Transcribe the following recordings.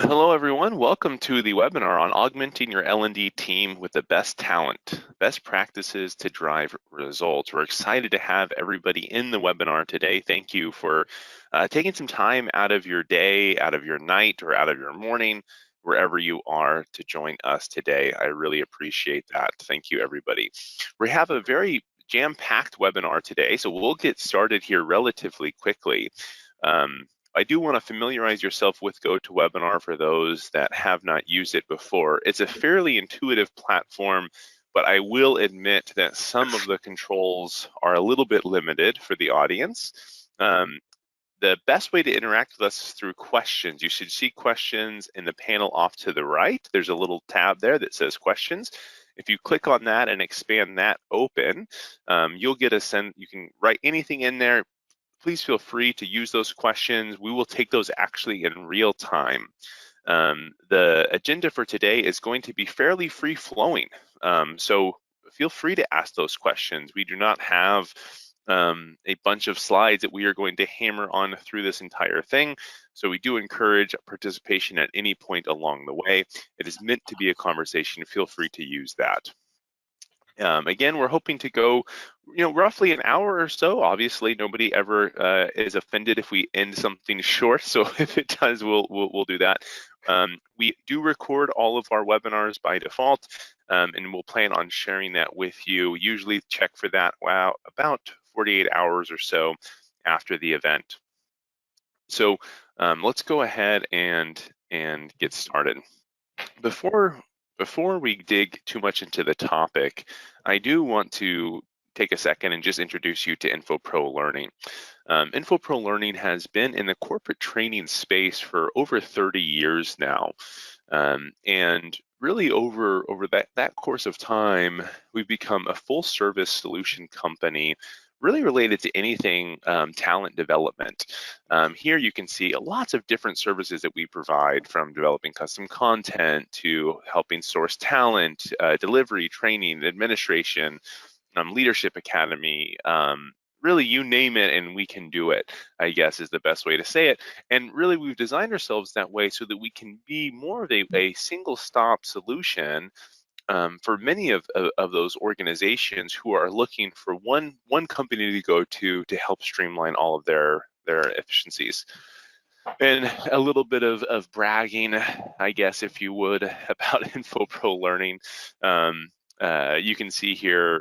Hello, everyone. Welcome to the webinar on augmenting your L&D team with the best talent, best practices to drive results. We're excited to have everybody in the webinar today. Thank you for taking some time out of your day, out of your night, or out of your morning, wherever you are to join us today. I really appreciate that. Thank you, everybody. We have a very jam-packed webinar today, so we'll get started here relatively quickly. I do want to familiarize yourself with GoToWebinar for those that have not used it before. It's a fairly intuitive platform, but I will admit that some of the controls are a little bit limited for the audience. The best way to interact with us is through questions. You should see questions in the panel off to the right. There's a little tab there that says questions. If you click on that and expand that open, you'll get you can write anything in there. Please feel free to use those questions. We will take those actually in real time. The agenda for today is going to be fairly free-flowing, so feel free to ask those questions. We do not have a bunch of slides that we are going to hammer on through this entire thing, so we do encourage participation at any point along the way. It is meant to be a conversation. Feel free to use that. Again, we're hoping to go, roughly an hour or so. Obviously, nobody ever is offended if we end something short. So if it does, we'll do that. We do record all of our webinars by default, and we'll plan on sharing that with you. Usually check for that about 48 hours or so after the event. So let's go ahead and get started. Before we dig too much into the topic, I do want to take a second and just introduce you to Infopro Learning. Infopro Learning has been in the corporate training space for over 30 years now. And really over that course of time, we've become a full service solution company really related to anything talent development. Here you can see lots of different services that we provide, from developing custom content to helping source talent, delivery, training, administration, leadership academy, really you name it and we can do it, I guess is the best way to say it. And really we've designed ourselves that way so that we can be more of a single stop solution for many of those organizations who are looking for one company to go to help streamline all of their efficiencies. And a little bit of bragging, I guess, if you would, about Infopro Learning. You can see here,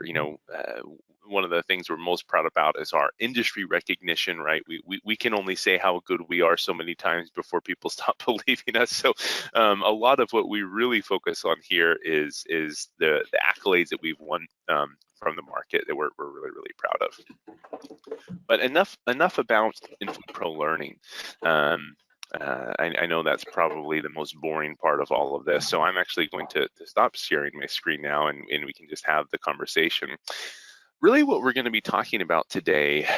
one of the things we're most proud about is our industry recognition, right? We can only say how good we are so many times before people stop believing us. So a lot of what we really focus on here is the accolades that we've won from the market that we're really, really proud of. But enough about Infopro Learning. I know that's probably the most boring part of all of this, so I'm actually going to stop sharing my screen now and we can just have the conversation. Really what we're going to be talking about today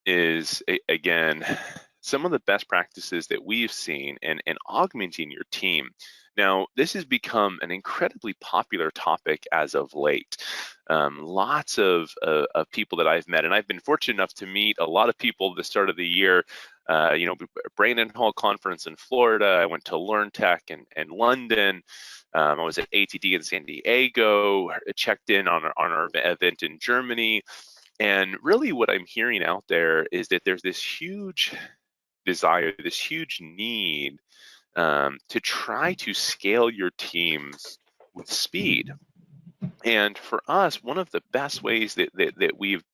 is, again, some of the best practices that we've seen in augmenting your team. Now, this has become an incredibly popular topic as of late. Lots of people that I've met, and I've been fortunate enough to meet a lot of people at the start of the year. Brandon Hall Conference in Florida. I went to LearnTech in London. I was at ATD in San Diego, checked in on our event in Germany. And really what I'm hearing out there is that there's this huge desire, this huge need to try to scale your teams with speed. And for us, one of the best ways that we've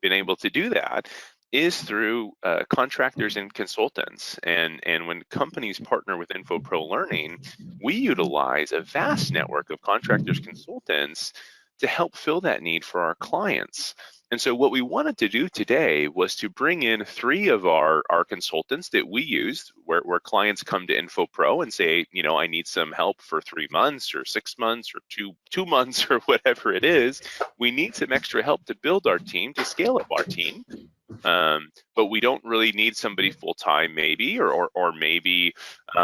been able to do that is through contractors and consultants. And when companies partner with Infopro Learning, we utilize a vast network of contractors, consultants to help fill that need for our clients. And so what we wanted to do today was to bring in 3 of our consultants that we use, where clients come to Infopro and say, I need some help for 3 months or 6 months or two months or whatever it is. We need some extra help to build our team, to scale up our team. but we don't really need somebody full-time maybe, or maybe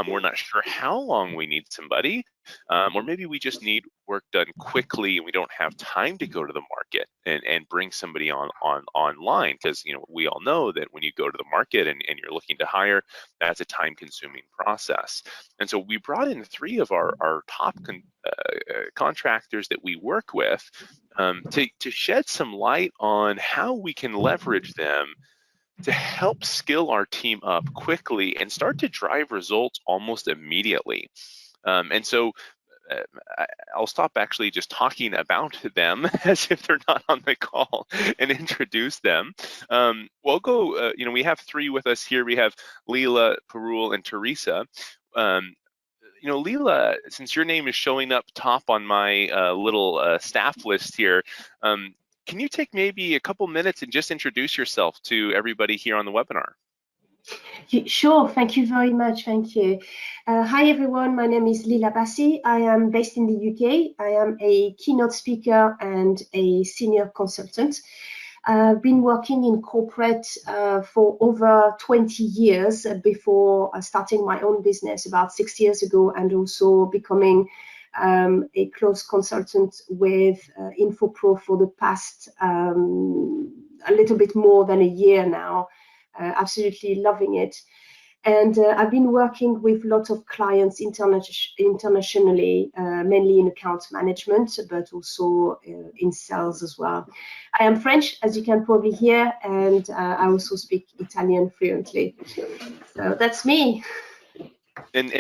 we're not sure how long we need somebody, or maybe we just need work done quickly and we don't have time to go to the market and bring somebody online, because we all know that when you go to the market and you're looking to hire, that's a time-consuming process. And so we brought in 3 of our top contractors that we work with to shed some light on how we can leverage them to help skill our team up quickly and start to drive results almost immediately. And so I'll stop actually just talking about them as if they're not on the call and introduce them. We'll go, we have 3 with us here. We have Leela, Parul, and Teresa. Leela, since your name is showing up top on my little staff list here, can you take maybe a couple minutes and just introduce yourself to everybody here on the webinar? Sure, thank you very much, thank you. Hi everyone, my name is Leela Bassi. I am based in the UK. I am a keynote speaker and a senior consultant. I've been working in corporate for over 20 years before starting my own business about 6 years ago, and also becoming a close consultant with Infopro for the past a little bit more than a year now. Absolutely loving it. And I've been working with lots of clients internationally, mainly in account management, but also in sales as well. I am French, as you can probably hear, and I also speak Italian fluently. So that's me. And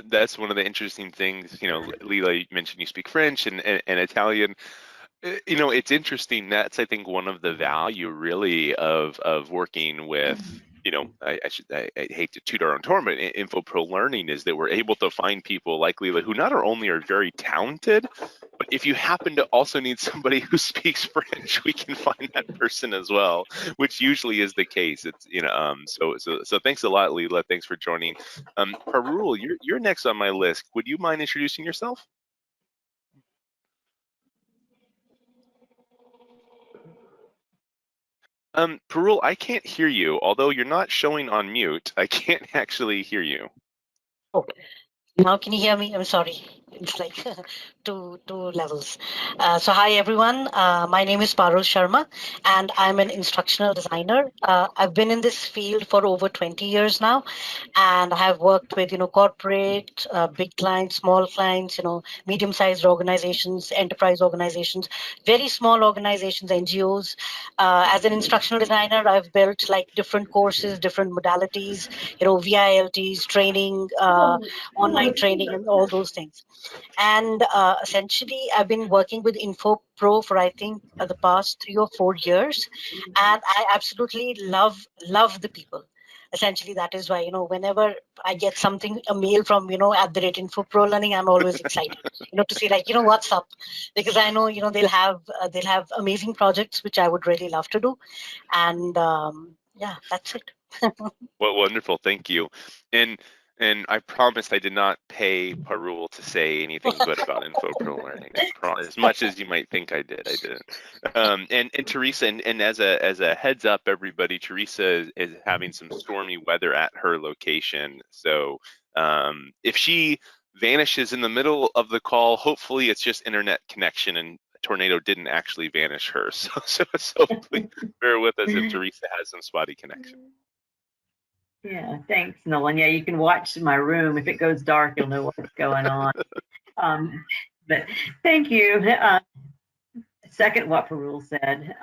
that's one of the interesting things. Leela, you mentioned you speak French and Italian. It's interesting. That's, I think, one of the value really of working with, I hate to toot our own horn, but Infopro Learning, is that we're able to find people like Leela who not only are very talented, but if you happen to also need somebody who speaks French, we can find that person as well, which usually is the case. It's so thanks a lot, Leela. Thanks for joining. Parul, you're next on my list. Would you mind introducing yourself? Parul, I can't hear you. Although you're not showing on mute, I can't actually hear you. Okay. Now can you hear me? I'm sorry. It's like two levels. So hi everyone. My name is Parul Sharma, and I'm an instructional designer. I've been in this field for over 20 years now, and I have worked with corporate, big clients, small clients, medium-sized organizations, enterprise organizations, very small organizations, NGOs. As an instructional designer, I've built like different courses, different modalities, VILTs, training, online training, and all those things. And essentially, I've been working with Infopro for, I think, the past 3 or 4 years, and I absolutely love the people. Essentially, that is why, whenever I get something, a mail from, @Infopro Learning, I'm always excited, to see like, what's up, because I know, they'll have amazing projects, which I would really love to do. And yeah, that's it. Well, wonderful. Thank you. And I promised I did not pay Parul to say anything good about Infopro Learning. As much as you might think I did, I didn't. And Teresa, and as a heads up, everybody, Teresa is having some stormy weather at her location. So if she vanishes in the middle of the call, hopefully it's just internet connection and a tornado didn't actually vanish her. So please bear with us if Teresa has some spotty connection. Yeah, thanks, Nolan. Yeah, you can watch my room. If it goes dark, you'll know what's going on. But thank you. Second, what Parul said.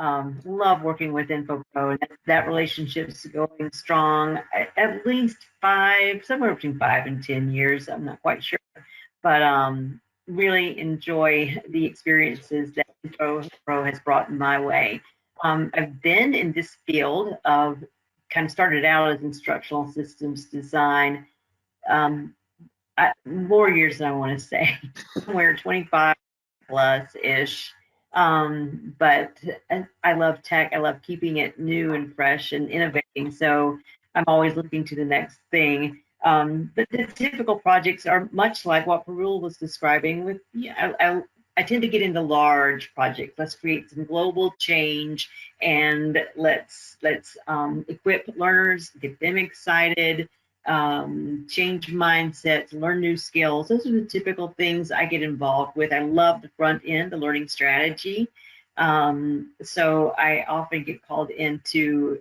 Love working with Infopro. That relationship's going strong. At least somewhere between 5 and 10 years. I'm not quite sure, but really enjoy the experiences that Infopro has brought my way. I've been in this field of kind of started out as instructional systems design, more years than I want to say, somewhere 25 plus ish. But I love tech. I love keeping it new and fresh and innovating. So I'm always looking to the next thing. But the typical projects are much like what Parul was describing. With I tend to get into large projects. Let's create some global change, and let's equip learners, get them excited, change mindsets, learn new skills. Those are the typical things I get involved with. I love the front end, the learning strategy. So I often get called in to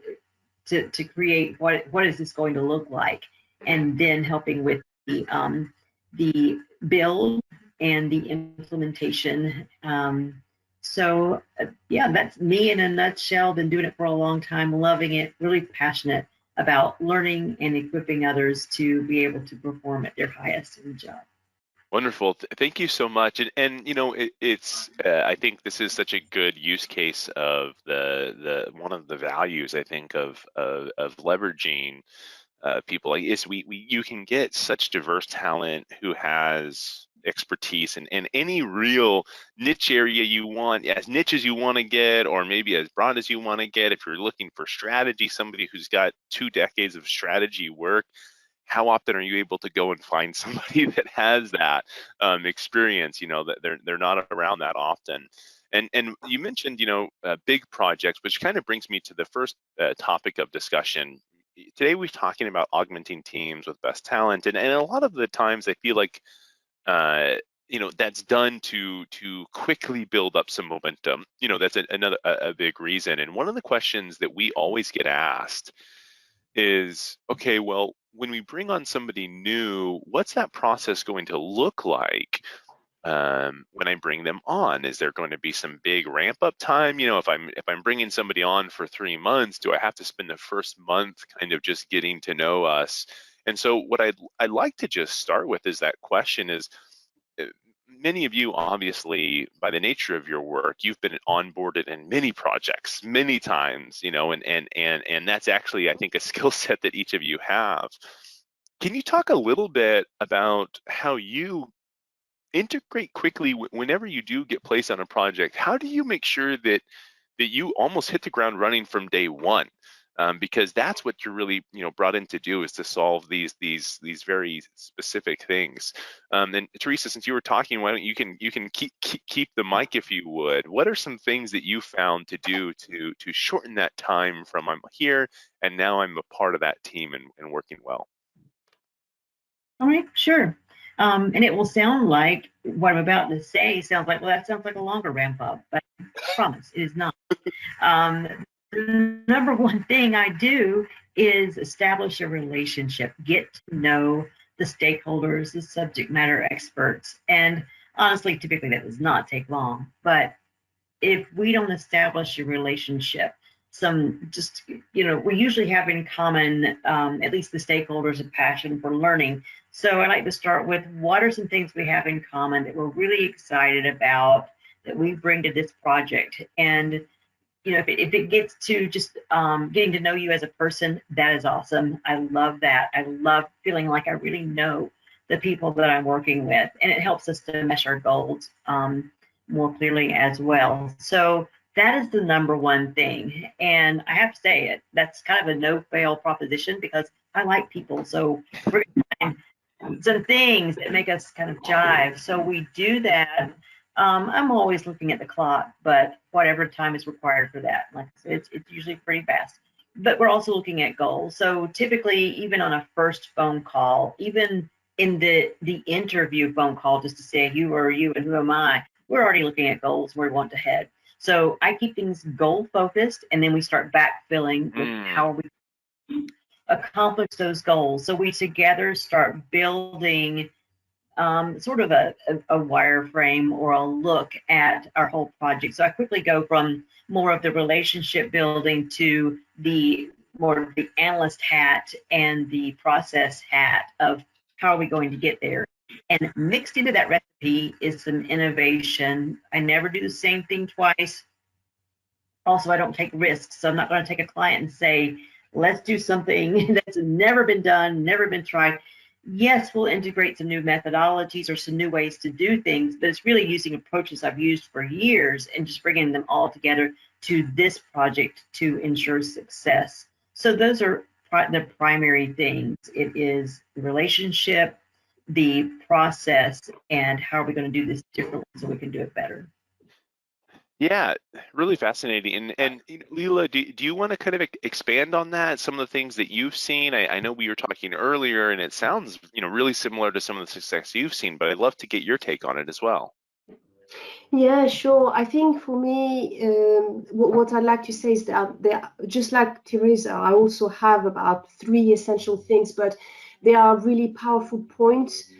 create what is this going to look like, and then helping with the build and the implementation. So yeah, that's me in a nutshell. Been doing it for a long time, loving it, really passionate about learning and equipping others to be able to perform at their highest in the job. Wonderful. Thank you so much. And you know, it's I think this is such a good use case of the one of the values, I think, of leveraging people. Like, is you can get such diverse talent who has expertise in any real niche area you want, as niche as you want to get, or maybe as broad as you want to get. If you're looking for strategy, somebody who's got 2 decades of strategy work, how often are you able to go and find somebody that has that experience? You know, that they're not around that often. And you mentioned, you know, big projects, which kind of brings me to the first topic of discussion. Today we're talking about augmenting teams with best talent, and a lot of the times I feel like you know, that's done to quickly build up some momentum. You know, that's another big reason. And one of the questions that we always get asked is, okay, well, when we bring on somebody new, what's that process going to look like when I bring them on? Is there going to be some big ramp up time? You know, if I'm bringing somebody on for 3 months, do I have to spend the first month kind of just getting to know us? And so what I'd like to just start with is that question is, many of you, obviously, by the nature of your work, you've been onboarded in many projects many times, you know, and that's actually, I think, a skill set that each of you have. Can you talk a little bit about how you integrate quickly whenever you do get placed on a project? How do you make sure that you almost hit the ground running from day one? Because that's what you're really, you know, brought in to do, is to solve these very specific things. And Teresa, since you were talking, why don't you can keep the mic if you would. What are some things that you found to do to shorten that time from I'm here and now I'm a part of that team and working well? All right, sure. And it will sound like what I'm about to say sounds like, well, that sounds like a longer ramp up, but I promise it is not. The number one thing I do is establish a relationship, get to know the stakeholders, the subject matter experts. And honestly, typically that does not take long. But if we don't establish a relationship, we usually have in common, at least the stakeholders, a passion for learning. So I like to start with, what are some things we have in common that we're really excited about, that we bring to this project? And you know, if it gets to just getting to know you as a person, that is awesome. I love that. I love feeling like I really know the people that I'm working with, and it helps us to mesh our goals more clearly as well. So that is the number one thing. And I have to say that's kind of a no-fail proposition, because I like people. So we're going to find some things that make us kind of jive. So we do that. I'm always looking at the clock, but whatever time is required for that. Like I said, it's usually pretty fast. But we're also looking at goals. So typically, even on a first phone call, even in the interview phone call, just to say who are you and who am I, we're already looking at goals, where we want to head. So I keep things goal focused, and then we start backfilling with how we accomplish those goals. So we together start building sort of a wireframe or a look at our whole project. So I quickly go from more of the relationship building to the more of the analyst hat and the process hat of how are we going to get there. And mixed into that recipe is some innovation. I never do the same thing twice. Also, I don't take risks. So I'm not going to take a client and say, let's do something that's never been done, never been tried. Yes, we'll integrate some new methodologies or some new ways to do things, but it's really using approaches I've used for years and just bringing them all together to this project to ensure success. So those are the primary things. It is the relationship, the process and how are we going to do this differently so we can do it better. Yeah, really fascinating. And Leela, do you want to kind of expand on that? Some of the things that you've seen. I know we were talking earlier, and it sounds really similar to some of the success you've seen, but I'd love to get your take on it as well. Yeah, sure. I think for me, what I'd like to say is that just like Teresa, I also have about 3 essential things, but they are really powerful points.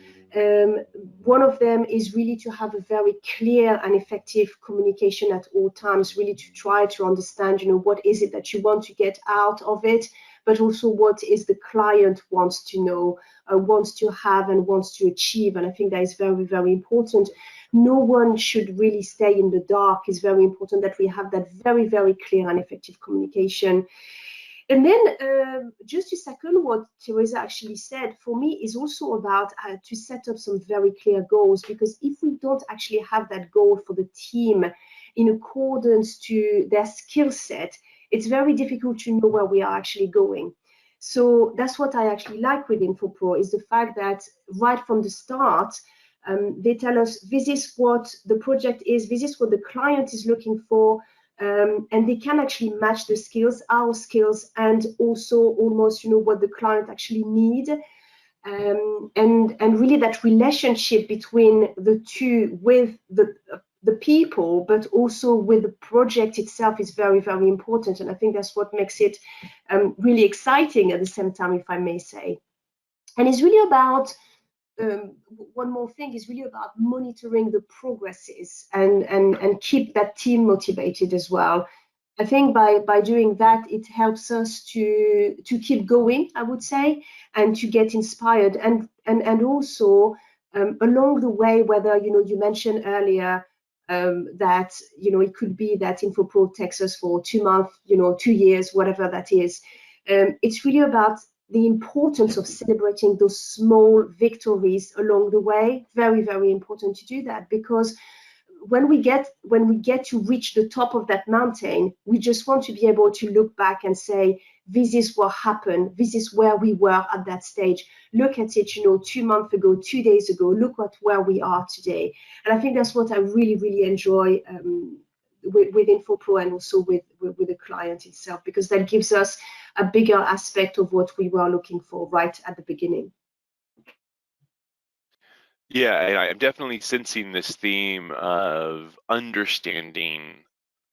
One of them is really to have a very clear and effective communication at all times, really to try to understand, what is it that you want to get out of it, but also what is the client wants to know, wants to have, and wants to achieve. And I think that is very, very important. No one should really stay in the dark. It's very important that we have that very, very clear and effective communication. And then just to second what Teresa actually said, for me is also about to set up some very clear goals, because if we don't actually have that goal for the team in accordance to their skill set, it's very difficult to know where we are actually going. So that's what I actually like with Infopro, is the fact that right from the start, they tell us this is what the project is, this is what the client is looking for, and they can actually match the skills, our skills, and also almost what the client actually need. And really that relationship between the two with the people, but also with the project itself, is very, very important. And I think that's what makes it really exciting at the same time, if I may say. And it's really about one more thing is really about monitoring the progresses and keep that team motivated as well. I think by doing that, it helps us to keep going, I would say, and to get inspired. And also along the way, whether you mentioned earlier that it could be that Infopro takes us for 2 months, 2 years, whatever that is. It's really about the importance of celebrating those small victories along the way. Very, very important to do that, because when we get to reach the top of that mountain, we just want to be able to look back and say, this is what happened, this is where we were at that stage. Look at it, 2 months ago, 2 days ago, look at where we are today. And I think that's what I really, really enjoy with Infopro, and also with the client itself, because that gives us a bigger aspect of what we were looking for right at the beginning. Yeah, I'm definitely sensing this theme of understanding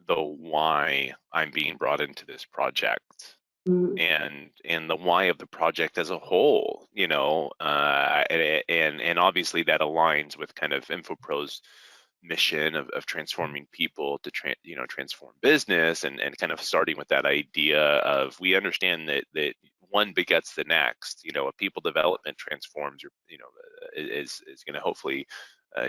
the why I'm being brought into this project, and the why of the project as a whole, and obviously that aligns with kind of Infopro's mission of transforming people to transform business, and kind of starting with that idea of, we understand that one begets the next. A people development transforms, is going to hopefully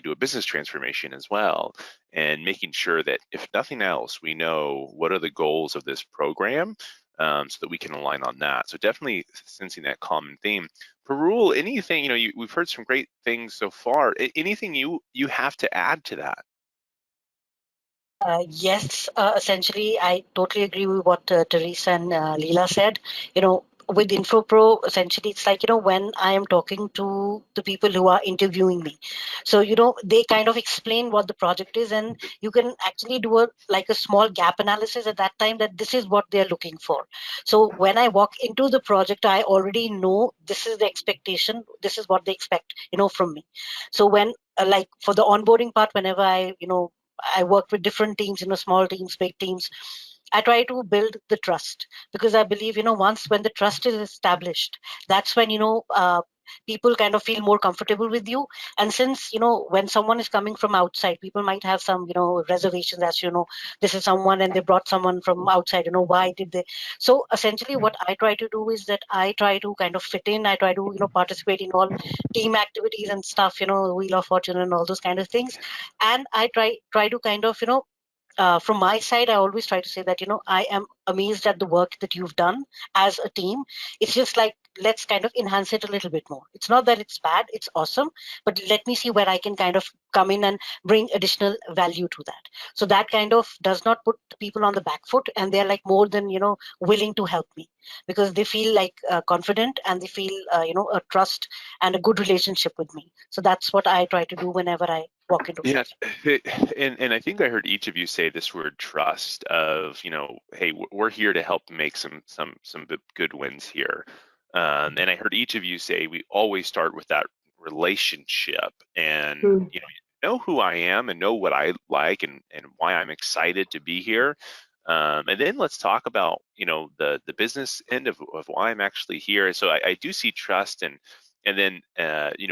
do a business transformation as well, and making sure that if nothing else, we know what are the goals of this program, so that we can align on that. So definitely sensing that common theme. Parul, anything, we've heard some great things so far. Anything you have to add to that? Yes, essentially, I totally agree with what Teresa and Leela said. With Infopro, essentially, it's like, when I am talking to the people who are interviewing me. So, they kind of explain what the project is, and you can actually do a small gap analysis at that time, that this is what they're looking for. So when I walk into the project, I already know this is the expectation, this is what they expect, from me. So when, for the onboarding part, whenever I work with different teams, small teams, big teams. I try to build the trust, because I believe, once when the trust is established, that's when, people kind of feel more comfortable with you. And since, when someone is coming from outside, people might have some, reservations as, this is someone and they brought someone from outside, why did they? So essentially what I try to do is that I try to kind of fit in. I try to, participate in all team activities and stuff, Wheel of Fortune and all those kind of things. And I try to kind of, from my side, I always try to say that, I am amazed at the work that you've done as a team. It's just like, let's kind of enhance it a little bit more. It's not that it's bad, it's awesome, but let me see where I can kind of come in and bring additional value to that. So that kind of does not put people on the back foot, and they're like more than, willing to help me, because they feel like confident, and they feel, a trust and a good relationship with me. So that's what I try to do whenever I walk into Yeah, and I think I heard each of you say this word trust of, hey, we're here to help make some good wins here. And I heard each of you say we always start with that relationship, and you know who I am and know what I like and why I'm excited to be here. And then let's talk about, the business end of why I'm actually here. So I do see trust and then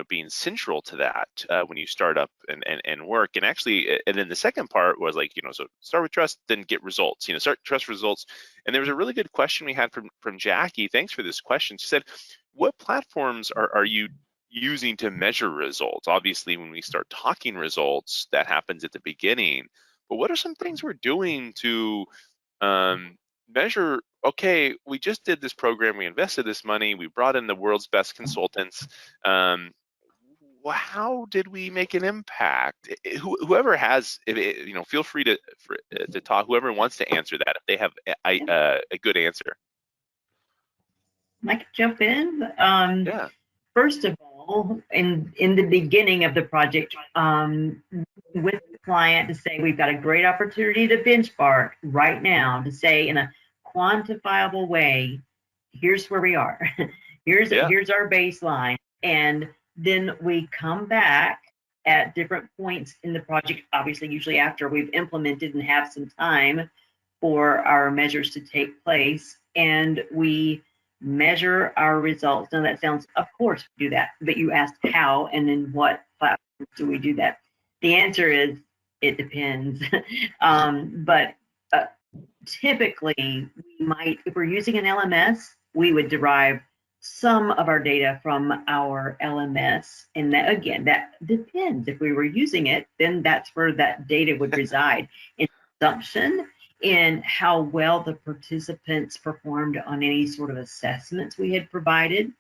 being central to that when you start up and work. And actually, and then the second part was like, so start with trust, then get results, start trust results. And there was a really good question we had from Jackie. Thanks for this question. She said, what platforms are you using to measure results? Obviously, when we start talking results, that happens at the beginning, but what are some things we're doing to measure, okay, we just did this program, we invested this money, we brought in the world's best consultants. How did we make an impact? Whoever has, feel free to talk. Whoever wants to answer that, if they have a good answer. I can jump in. Yeah. First of all, in the beginning of the project, with the client to say we've got a great opportunity to benchmark right now, to say in a quantifiable way, here's where we are. Here's our baseline, and then we come back at different points in the project, obviously usually after we've implemented and have some time for our measures to take place, and we measure our results. Now that sounds, of course we do that, but you asked how and then what platforms do we do that? The answer is it depends. But typically we might, if we're using an LMS, we would derive some of our data from our LMS. And that, again, that depends. If we were using it, then that's where that data would reside. In consumption, in how well the participants performed on any sort of assessments we had provided.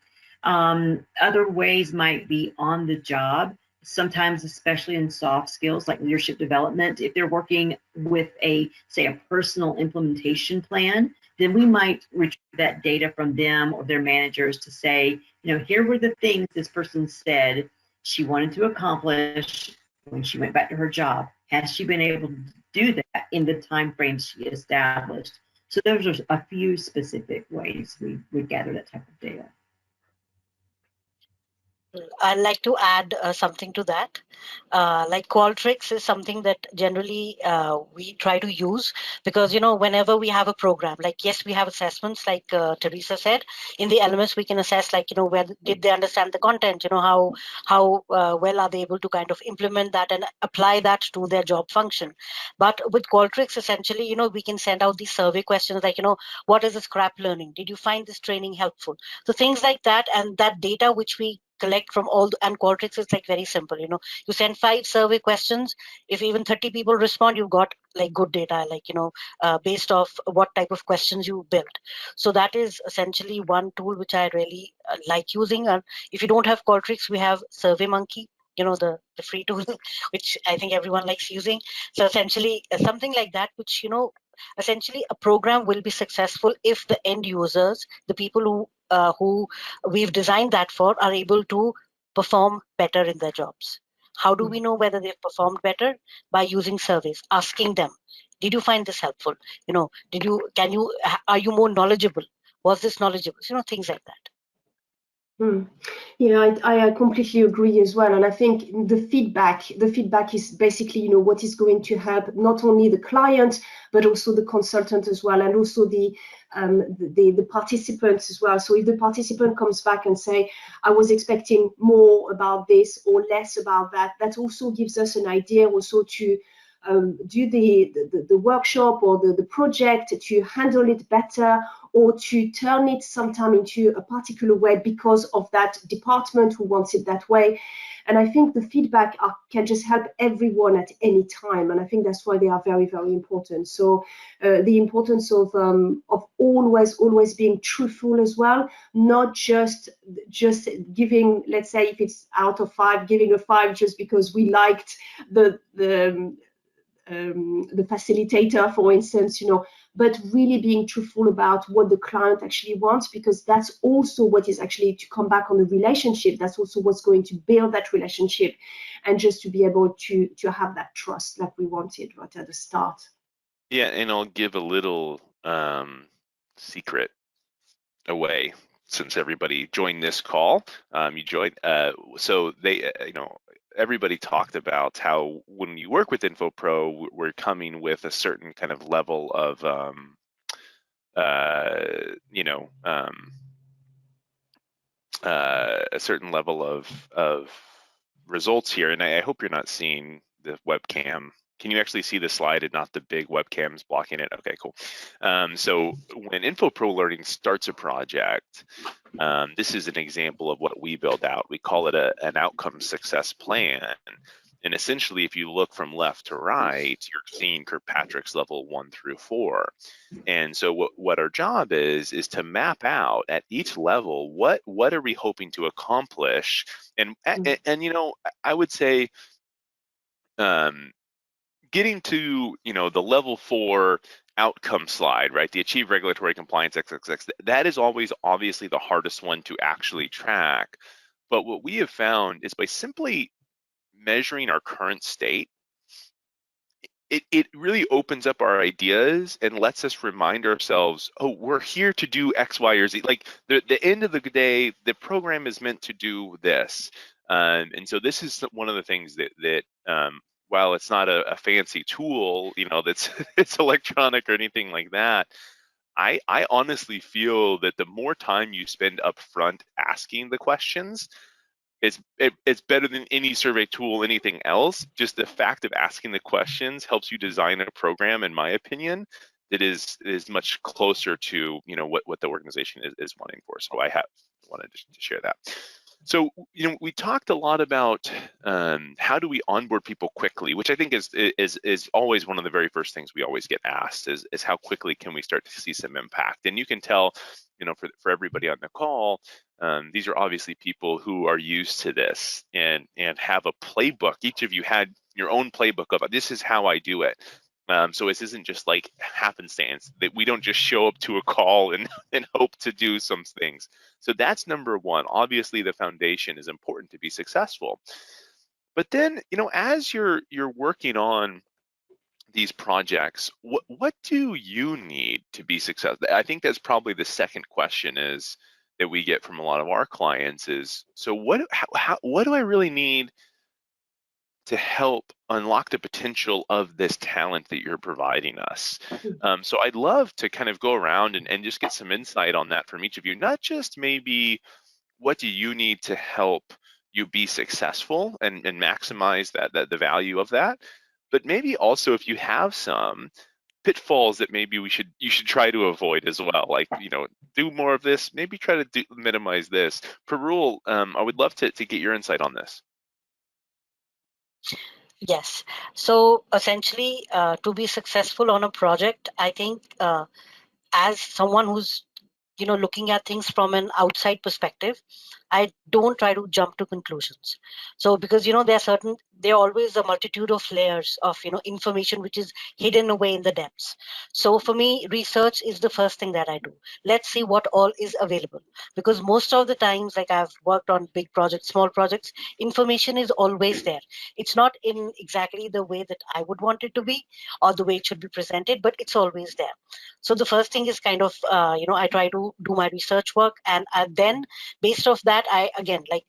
Other ways might be on the job, sometimes especially in soft skills like leadership development. If they're working with say a personal implementation plan, then we might retrieve that data from them or their managers to say, here were the things this person said she wanted to accomplish when she went back to her job. Has she been able to do that in the time frame she established? So those are a few specific ways we would gather that type of data. I'd like to add something to that. Like Qualtrics is something that generally we try to use because, whenever we have a program, like, yes, we have assessments, like Teresa said, in the LMS, we can assess, like, where did they understand the content, how well are they able to kind of implement that and apply that to their job function. But with Qualtrics, essentially, we can send out these survey questions like, what is the scrap learning? Did you find this training helpful? So things like that, and that data which we collect from and Qualtrics is like very simple. You send 5 survey questions. If even 30 people respond, you've got like good data, like, based off what type of questions you built. So that is essentially one tool which I really like using. And if you don't have Qualtrics, we have SurveyMonkey, the free tool, which I think everyone likes using. So essentially something like that, which, essentially a program will be successful if the end users, the people who we've designed that for, are able to perform better in their jobs. How do we know whether they've performed better? By using surveys, asking them, did you find this helpful? Are you more knowledgeable? Was this knowledgeable? Things like that. Yeah, I completely agree as well. And I think the feedback is basically, what is going to help not only the client, but also the consultant as well, and also the participants as well. So if the participant comes back and say, I was expecting more about this or less about that, that also gives us an idea also to do the workshop or the project, to handle it better, or to turn it sometime into a particular way because of that department who wants it that way. And I think the feedback can just help everyone at any time. And I think that's why they are very, very important. So the importance of always being truthful as well, not just giving, let's say if it's out of 5, giving a 5 just because we liked the facilitator, for instance, but really being truthful about what the client actually wants, because that's also what is actually, to come back on the relationship, that's also what's going to build that relationship, and just to be able to have that trust like we wanted right at the start. Yeah, and I'll give a little secret away since everybody joined this call. You joined, so they, everybody talked about how when you work with Infopro, we're coming with a certain kind of level of, a certain level of results here. And I hope you're not seeing the webcam. Can you actually see the slide and not the big webcams blocking it? Okay, cool. So when Infopro Learning starts a project, this is an example of what we build out. We call it an outcome success plan. And essentially, if you look from left to right, you're seeing Kirkpatrick's level 1 through 4. And so what our job is to map out at each level, what are we hoping to accomplish? And I would say, getting to the level 4 outcome slide, right? The achieve regulatory compliance XXX, that is always obviously the hardest one to actually track. But what we have found is by simply measuring our current state, it really opens up our ideas and lets us remind ourselves, oh, we're here to do X, Y, or Z. Like the end of the day, the program is meant to do this. And so this is one of the things that while it's not a fancy tool, that's it's electronic or anything like that, I honestly feel that the more time you spend up front asking the questions, it's better than any survey tool, anything else. Just the fact of asking the questions helps you design a program, in my opinion, that is much closer to what the organization is wanting for. So I wanted to share that. So we talked a lot about how do we onboard people quickly, which I think is always one of the very first things we always get asked is how quickly can we start to see some impact. And you can tell, for everybody on the call, these are obviously people who are used to this and have a playbook. Each of you had your own playbook of this is how I do it. So this isn't just like happenstance, that we don't just show up to a call and hope to do some things. So that's number one. Obviously, the foundation is important to be successful. But then, as you're working on these projects, what do you need to be successful? I think that's probably the second question is that we get from a lot of our clients is, so what do I really need to help unlock the potential of this talent that you're providing us? So I'd love to kind of go around and just get some insight on that from each of you, not just maybe what do you need to help you be successful and maximize the value of that, but maybe also if you have some pitfalls that maybe you should try to avoid as well, like do more of this, maybe try to minimize this. Parul, I would love to get your insight on this. Yes. So essentially, to be successful on a project, I think as someone who's looking at things from an outside perspective, I don't try to jump to conclusions. So because there are always a multitude of layers of information which is hidden away in the depths. So for me, research is the first thing that I do. Let's see what all is available, because most of the times, like I've worked on big projects, small projects, information is always there. It's not in exactly the way that I would want it to be or the way it should be presented, but it's always there. So the first thing is kind of I try to do my research work, and then based off that, I again, like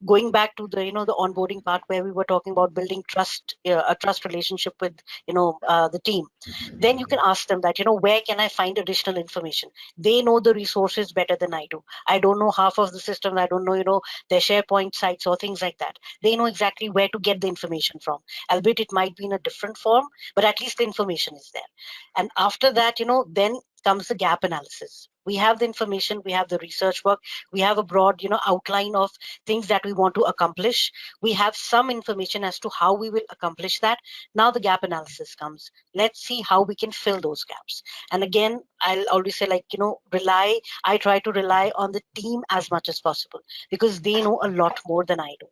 going back to the the onboarding part where we were talking about building trust, a trust relationship with the team. Then you can ask them that where can I find additional information? They know the resources better than I do. I don't know half of the system. I don't know their SharePoint sites or things like that. They know exactly where to get the information from, albeit it might be in a different form, but at least the information is there. And after that, then comes the gap analysis. We have the information, we have the research work, we have a broad, outline of things that we want to accomplish. We have some information as to how we will accomplish that. Now the gap analysis comes. Let's see how we can fill those gaps. And again, I'll always say, I try to rely on the team as much as possible, because they know a lot more than I do.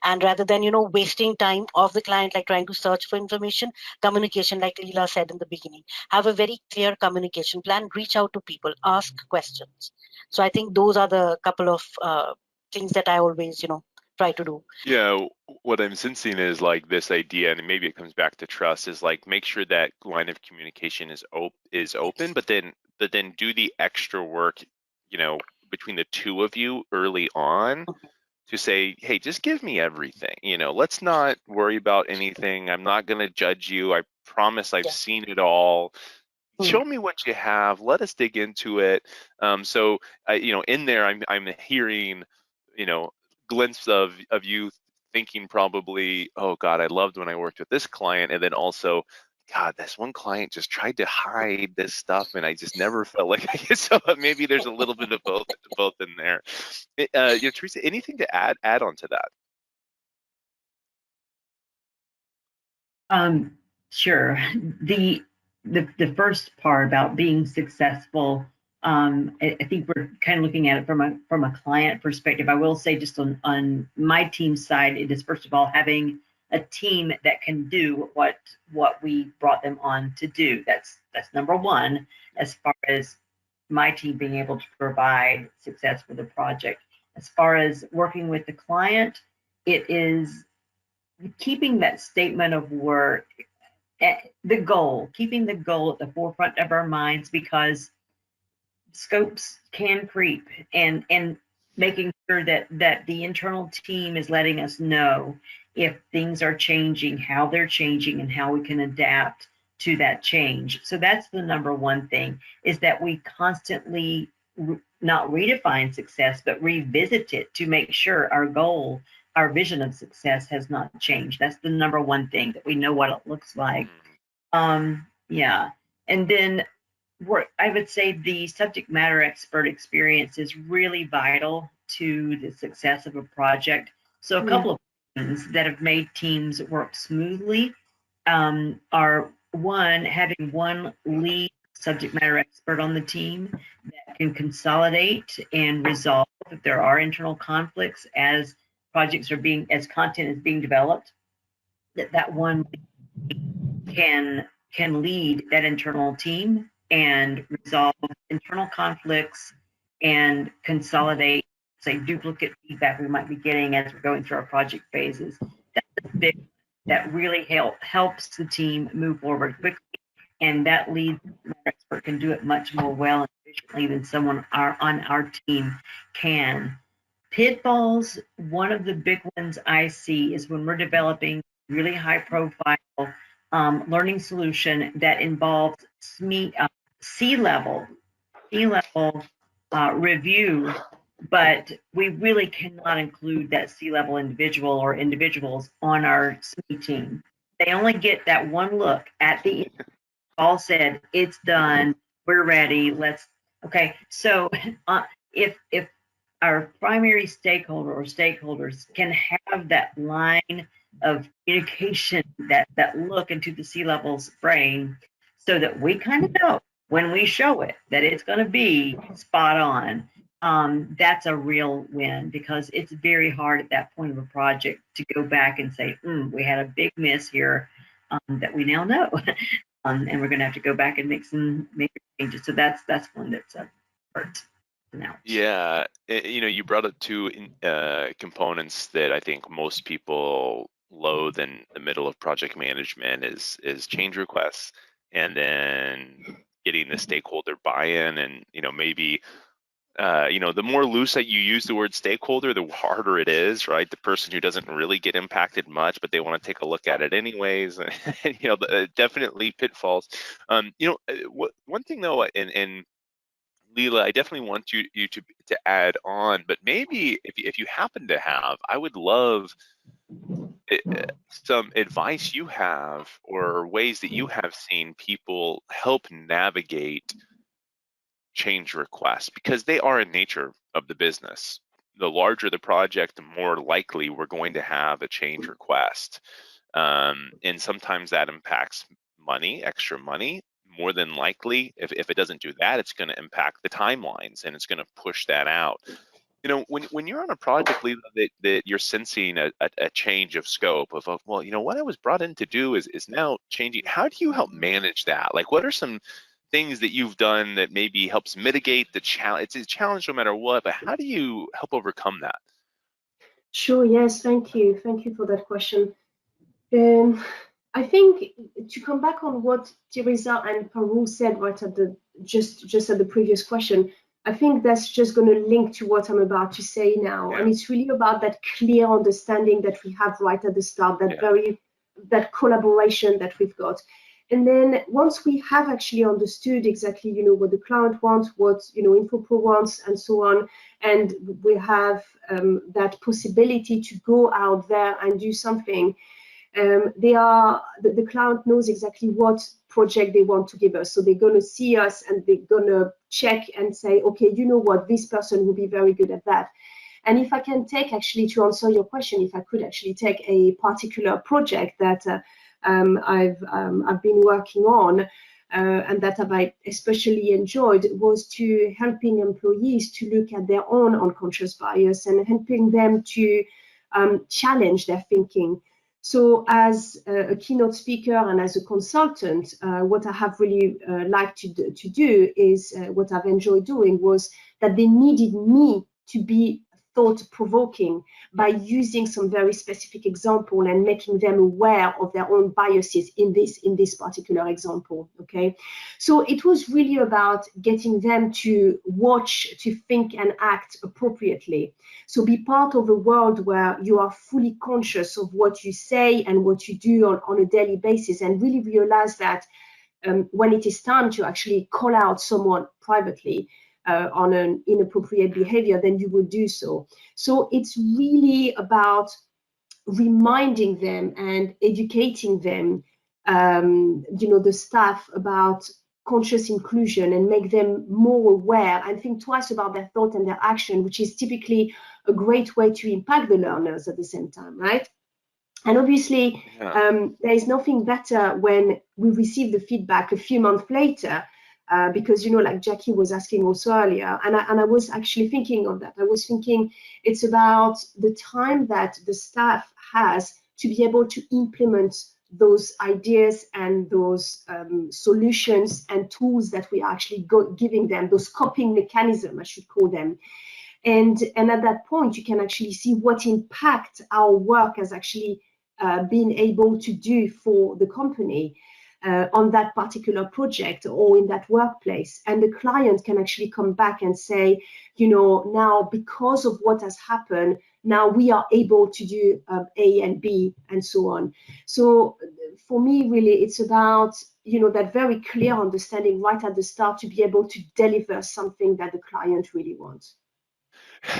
And rather than, wasting time of the client, like trying to search for information, communication, like Leela said in the beginning, have a very clear communication plan, reach out to people, ask questions. So I think those are the couple of things that I always, try to do. Yeah, what I'm sensing is like this idea, and maybe it comes back to trust, is like make sure that line of communication is open, but then do the extra work, between the two of you early on to say, hey, just give me everything. Let's not worry about anything. I'm not going to judge you. I promise I've seen it all. Show me what you have. Let us dig into it. So, in there, I'm hearing, glimpse of you thinking probably, oh God, I loved when I worked with this client, and then also, God, this one client just tried to hide this stuff, and I just never felt like I could. So maybe there's a little bit of both in there. Teresa, anything to add on to that? Sure. The first part about being successful, I think we're kind of looking at it from a client perspective. I will say, just on my team's side, it is first of all having a team that can do what we brought them on to do. That's number one, as far as my team being able to provide success for the project. As far as working with the client, it is keeping that statement of work, keeping the goal at the forefront of our minds, because scopes can creep, and making sure that the internal team is letting us know if things are changing, how they're changing, and how we can adapt to that change. So that's the number one thing, is that we constantly not redefine success, but revisit it to make sure our goal, our vision of success has not changed. That's the number one thing, that we know what it looks like. Yeah. And then I would say the subject matter expert experience is really vital to the success of a project. So a couple of things that have made teams work smoothly are, one, having one lead subject matter expert on the team that can consolidate and resolve if there are internal conflicts as content is being developed, that one can lead that internal team and resolve internal conflicts and consolidate, say, duplicate feedback we might be getting as we're going through our project phases. That's a big, that really helps the team move forward quickly, and that lead expert can do it much more well and efficiently than someone on our team can. Pitfalls, one of the big ones I see is when we're developing really high profile learning solution that involves C-level review, but we really cannot include that C-level individual or individuals on our SME team. They only get that one look at the end. All said, it's done, we're ready, okay. So if our primary stakeholder or stakeholders can have that line of communication, that look into the C-level's brain, so that we kind of know when we show it that it's going to be spot on, that's a real win, because it's very hard at that point of a project to go back and say, we had a big miss here, that we now know. And we're going to have to go back and make some major changes. So that's one that's hurt. Yeah, you brought up two components that I think most people loathe in the middle of project management is change requests, and then getting the stakeholder buy-in, and maybe the more loose that you use the word stakeholder, the harder it is, right? The person who doesn't really get impacted much, but they want to take a look at it anyways. Definitely pitfalls. One thing though, and Leela, I definitely want you to add on, but maybe if you happen to have, I would love some advice you have, or ways that you have seen people help navigate change requests because they are a nature of the business. The larger the project, the more likely we're going to have a change request. And sometimes that impacts money, extra money. More than likely, if it doesn't do that, it's going to impact the timelines and it's going to push that out. You know, when you're on a project, Leela, that you're sensing a change of scope of, well, you know, what I was brought in to do is now changing. How do you help manage that? Like, what are some things that you've done that maybe helps mitigate the challenge? It's a challenge no matter what, but how do you help overcome that? Sure, yes, thank you. Thank you for that question. I think to come back on what Teresa and Parul said right at the just at the previous question, I think that's just going to link to what I'm about to say now. Yeah. And it's really about that clear understanding that we have right at the start, that that collaboration that we've got. And then once we have actually understood exactly, you know, what the client wants, what, you know, Infopro wants, and so on, and we have that possibility to go out there and do something, the client knows exactly what project they want to give us. So they're going to see us and they're going to check and say, okay, you know what, this person will be very good at that. And if I can take, actually, to answer your question, if I could actually take a particular project that I've been working on and that I especially enjoyed, was to helping employees to look at their own unconscious bias and helping them to challenge their thinking. So as a keynote speaker and as a consultant, what I have really liked to do is what I've enjoyed doing was that they needed me to be thought-provoking by using some very specific example and making them aware of their own biases in this particular example. Okay, so it was really about getting them to watch, to think and act appropriately. So be part of a world where you are fully conscious of what you say and what you do on a daily basis, and really realize that when it is time to actually call out someone privately on an inappropriate behavior, then you will do so. So it's really about reminding them and educating them, you know, the staff, about conscious inclusion, and make them more aware and think twice about their thought and their action, which is typically a great way to impact the learners at the same time, right? And obviously, there is nothing better when we receive the feedback a few months later, because, you know, like Jackie was asking also earlier, and I was actually thinking of that. I was thinking it's about the time that the staff has to be able to implement those ideas and those solutions and tools that we are actually giving them, those coping mechanisms, I should call them. And at that point, you can actually see what impact our work has actually been able to do for the company on that particular project or in that workplace. And the client can actually come back and say, you know, now because of what has happened, now we are able to do A and B and so on. So for me, really, it's about, you know, that very clear understanding right at the start to be able to deliver something that the client really wants.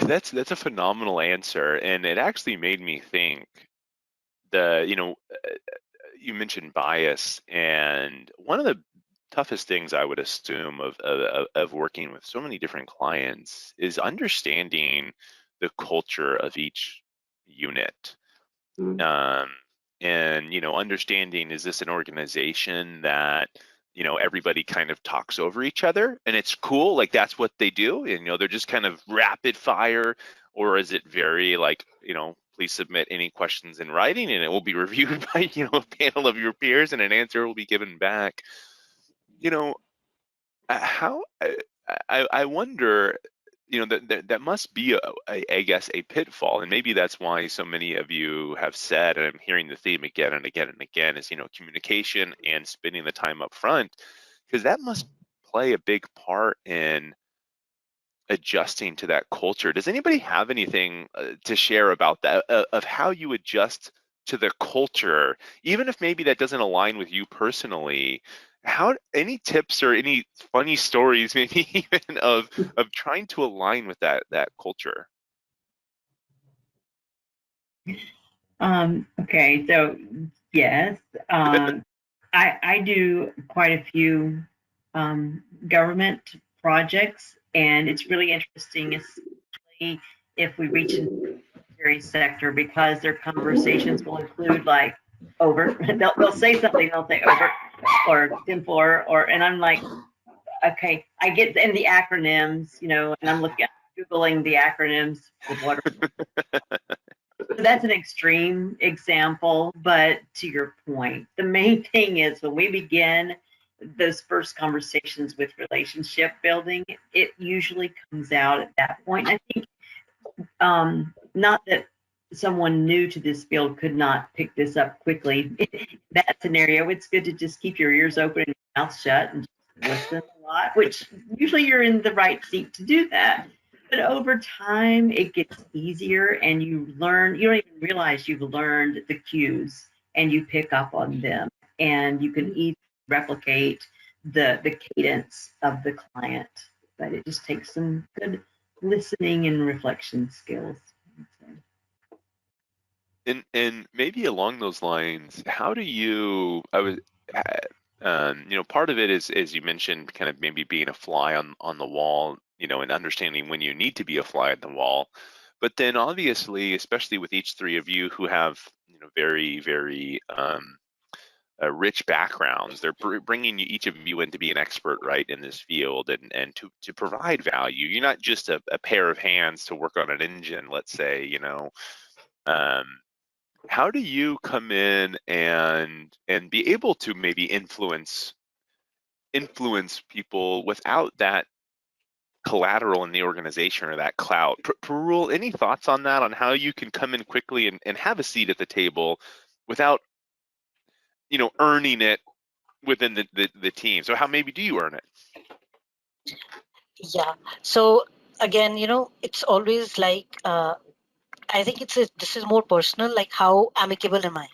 That's a phenomenal answer, and it actually made me think. You mentioned bias, and one of the toughest things I would assume of working with so many different clients is understanding the culture of each unit. And, you know, understanding, is this an organization that, you know, everybody kind of talks over each other and it's cool, like that's what they do, and, you know, they're just kind of rapid fire, or is it very like, you know, please submit any questions in writing and it will be reviewed by, you know, a panel of your peers and an answer will be given back. You know, how I wonder, you know, that must be I guess a pitfall, and maybe that's why so many of you have said, and I'm hearing the theme again and again and again, is, you know, communication and spending the time up front, because that must play a big part in adjusting to that culture. Does anybody have anything to share about that, of how you adjust to the culture, even if maybe that doesn't align with you personally? Any tips or any funny stories, maybe even of trying to align with that culture? Okay, so yes, I do quite a few government projects, and it's really interesting, especially if we reach into the military sector, because their conversations will include like over. They'll say something, they'll say over or simple or, and I'm like, okay, I get in the acronyms, you know, and I'm Googling the acronyms of what. So that's an extreme example, but to your point, the main thing is when we begin those first conversations with relationship building, it usually comes out at that point. I think not that someone new to this field could not pick this up quickly. In that scenario, it's good to just keep your ears open and your mouth shut and just listen a lot, which usually you're in the right seat to do that. But over time, it gets easier, and you learn, you don't even realize you've learned the cues, and you pick up on them, and you can easily replicate the cadence of the client. But it just takes some good listening and reflection skills. And maybe along those lines, how do you, you know, part of it is, as you mentioned, kind of maybe being a fly on the wall, you know, and understanding when you need to be a fly on the wall. But then obviously, especially with each three of you who have, you know, very, very rich backgrounds, they're bringing each of you in to be an expert, right, in this field, and to provide value. You're not just a pair of hands to work on an engine, let's say, you know. How do you come in and be able to maybe influence people without that collateral in the organization or that clout? Parul, any thoughts on that, on how you can come in quickly and have a seat at the table without, you know, earning it within the team? So how maybe do you earn it? Yeah. So again, you know, it's always like I think this is more personal. Like, how amicable am I?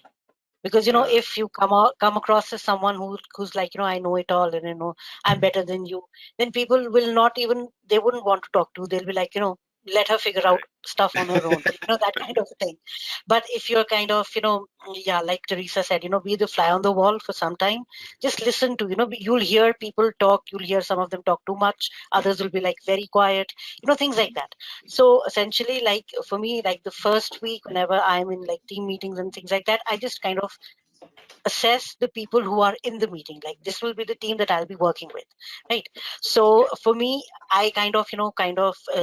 Because you know, if you come across as someone who's like, you know, I know it all, and you know, I'm better than you, then people will not even, they wouldn't want to talk to. They'll be like, you know, let her figure out stuff on her own, you know, that kind of thing. But if you're kind of, you know, yeah, like Teresa said, you know, be the fly on the wall for some time. Just listen to, you know, you'll hear people talk. You'll hear some of them talk too much. Others will be like very quiet, you know, things like that. So essentially, like for me, like the first week, whenever I'm in like team meetings and things like that, I just kind of assess the people who are in the meeting. Like, this will be the team that I'll be working with, right? So for me, I kind of, you know,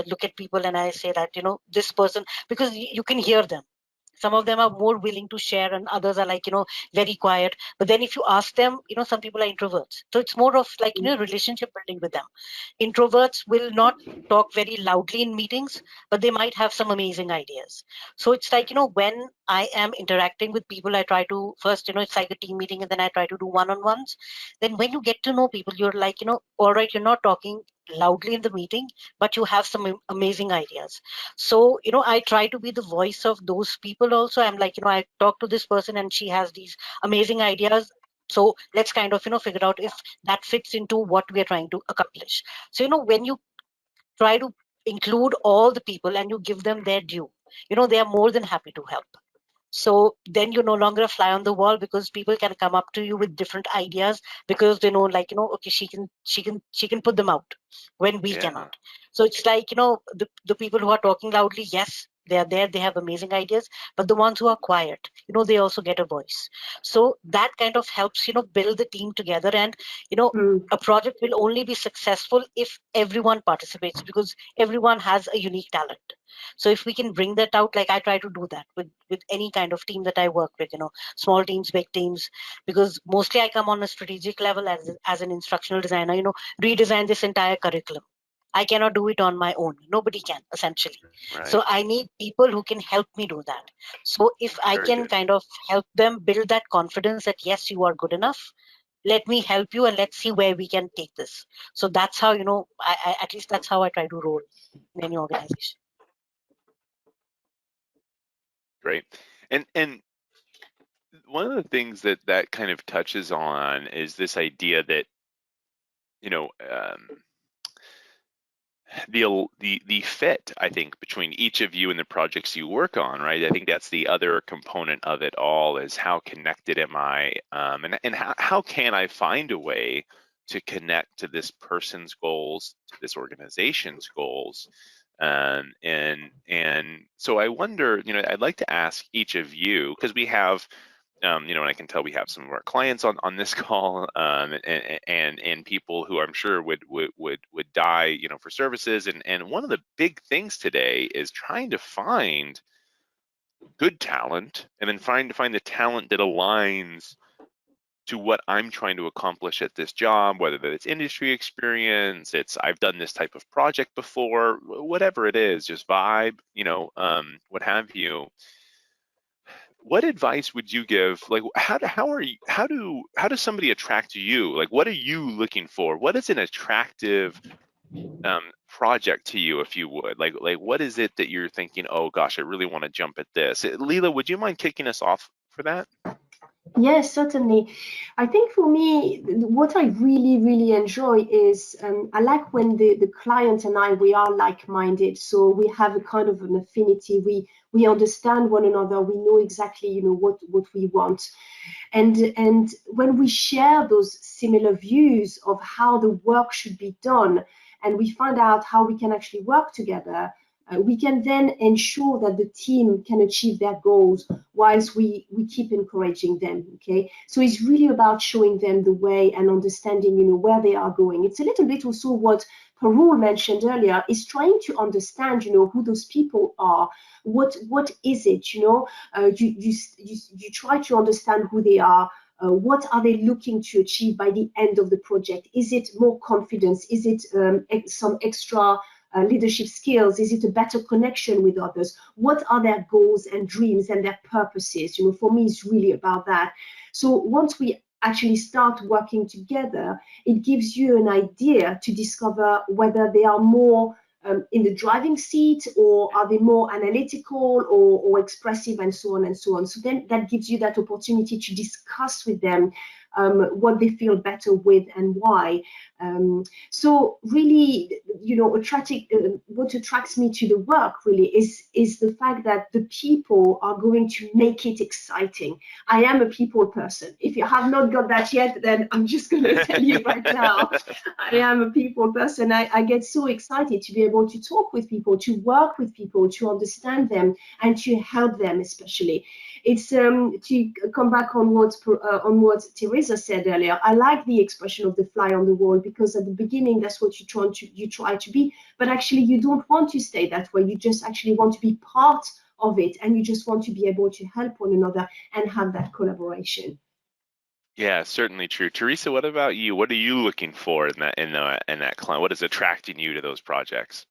look at people and I say that, you know, this person, because you can hear them. Some of them are more willing to share, and others are like, you know, very quiet. But then if you ask them, you know, some people are introverts. So it's more of like, you know, relationship building with them. Introverts will not talk very loudly in meetings, but they might have some amazing ideas. So it's like, you know, when I am interacting with people, I try to first, you know, it's like a team meeting, and then I try to do one-on-ones. Then when you get to know people, you're like, you know, all right, you're not talking loudly in the meeting, but you have some amazing ideas. So, you know, I try to be the voice of those people also. I'm like, you know, I talk to this person and she has these amazing ideas. So let's kind of, you know, figure out if that fits into what we are trying to accomplish. So, you know, when you try to include all the people and you give them their due, you know, they are more than happy to help. So then you're no longer a fly on the wall, because people can come up to you with different ideas, because they know, like, you know, okay, she can put them out when we cannot. So it's like, you know, the people who are talking loudly, yes, they are there, they have amazing ideas, but the ones who are quiet, you know, they also get a voice. So that kind of helps, you know, build the team together. And you know, a project will only be successful if everyone participates, because everyone has a unique talent. So if we can bring that out, like I try to do that with any kind of team that I work with, you know, small teams, big teams, because mostly I come on a strategic level as an instructional designer, you know, redesign this entire curriculum. I cannot do it on my own. Nobody can, essentially. Right. So I need people who can help me do that. So if I can kind of help them build that confidence that, yes, you are good enough, let me help you and let's see where we can take this. So that's how, you know, I at least that's how I try to roll in any organization. Great. And one of the things that kind of touches on is this idea that, you know, the fit, I think, between each of you and the projects you work on, right? I think that's the other component of it all, is how connected am I, and how can I find a way to connect to this person's goals, to this organization's goals. And so I wonder, I'd like to ask each of you, because we have, and I can tell we have some of our clients on this call, and people who I'm sure would die, for services. And one of the big things today is trying to find good talent, and then find the talent that aligns to what I'm trying to accomplish at this job, whether it's industry experience, it's I've done this type of project before, whatever it is, just vibe, what have you. What advice would you give? Like, how does somebody attract you? Like, what are you looking for? What is an attractive project to you, if you would? Like what is it that you're thinking, oh gosh, I really want to jump at this? Leela, would you mind kicking us off for that? Yes, certainly. I think for me, what I really enjoy is I like when the client and I, we are like-minded. So we have a kind of an affinity. We understand one another. We know exactly, what we want. And when we share those similar views of how the work should be done, and we find out how we can actually work together, we can then ensure that the team can achieve their goals whilst we keep encouraging them, okay? So it's really about showing them the way and understanding, where they are going. It's a little bit also what Parul mentioned earlier, is trying to understand, who those people are. What is it, you try to understand who they are. What are they looking to achieve by the end of the project? Is it more confidence? Is it some extra leadership skills? Is it a better connection with others? What are their goals and dreams and their purposes? For me, it's really about that. So once we actually start working together, it gives you an idea to discover whether they are more in the driving seat, or are they more analytical or expressive, and so on and so on. So then that gives you that opportunity to discuss with them what they feel better with and why. So really, what attracts me to the work really is the fact that the people are going to make it exciting. I am a people person. If you have not got that yet, then I'm just going to tell you right now, I am a people person. I get so excited to be able to talk with people, to work with people, to understand them, and to help them especially. It's to come back on what Teresa said earlier. I like the expression of the fly on the wall, because at the beginning that's what you try to be, but actually you don't want to stay that way. You just actually want to be part of it, and you just want to be able to help one another and have that collaboration. Yeah, certainly true. Teresa, what about you? What are you looking for in that client? What is attracting you to those projects?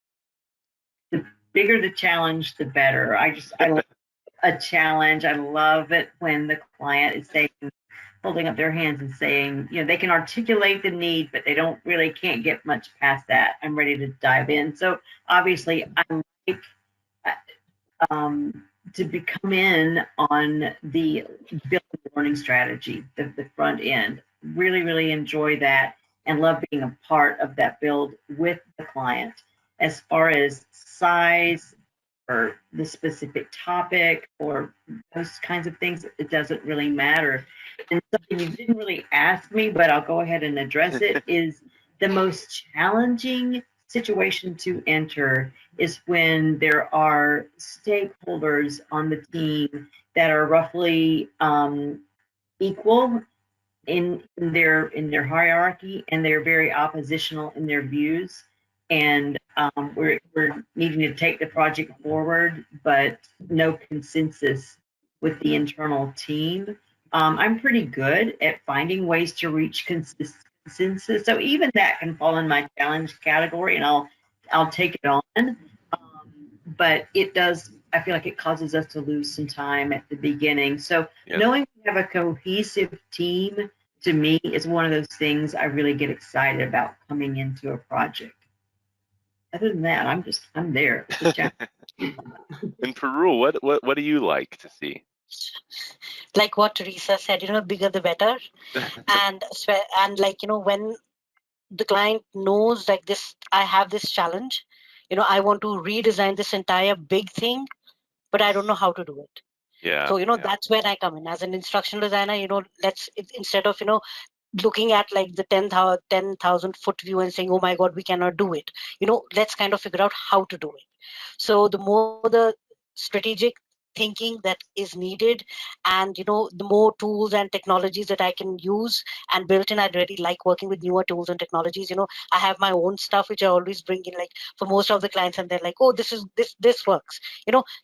The bigger the challenge, the better. I love a challenge. I love it when the client is saying, holding up their hands and saying, they can articulate the need, but they can't get much past that. I'm ready to dive in. So obviously I like to come in on the building learning strategy, the front end. Really enjoy that, and love being a part of that build with the client. As far as size or the specific topic or those kinds of things, it doesn't really matter. And something you didn't really ask me, but I'll go ahead and address it, is the most challenging situation to enter is when there are stakeholders on the team that are roughly equal in their hierarchy, and they're very oppositional in their views. And we're needing to take the project forward, but no consensus with the internal team. I'm pretty good at finding ways to reach consensus, so even that can fall in my challenge category, and I'll take it on. But it does, I feel like it causes us to lose some time at the beginning. So knowing we have a cohesive team, to me, is one of those things I really get excited about coming into a project. Other than that, I'm there. And Parul, what do you like to see? Like what Teresa said, bigger the better. and when the client knows like this, I have this challenge, I want to redesign this entire big thing, but I don't know how to do it. Yeah. So, that's where I come in as an instructional designer. Instead of, looking at like the 10,000 foot view and saying, oh my God, we cannot do it. Let's kind of figure out how to do it. So the more the strategic thinking that is needed, and the more tools and technologies that I can use and built in, I really like working with newer tools and technologies. I have my own stuff which I always bring in, like for most of the clients, and they're like, oh, this works.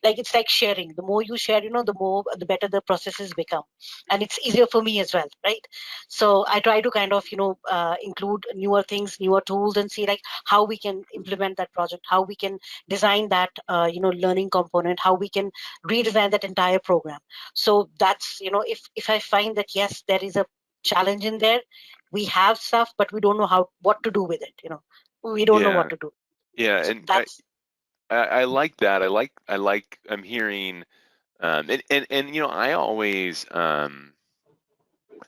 Like it's like sharing. The more you share, the better the processes become, and it's easier for me as well, right? So I try to kind of include newer things, newer tools, and see like how we can implement that project, how we can design that learning component, how we can redesign that entire program. So that's if I find that yes, there is a challenge in there, we have stuff but we don't know what to do with it. We don't know Yeah. what to do. Yeah, So and that's I like that. I'm hearing, and I always,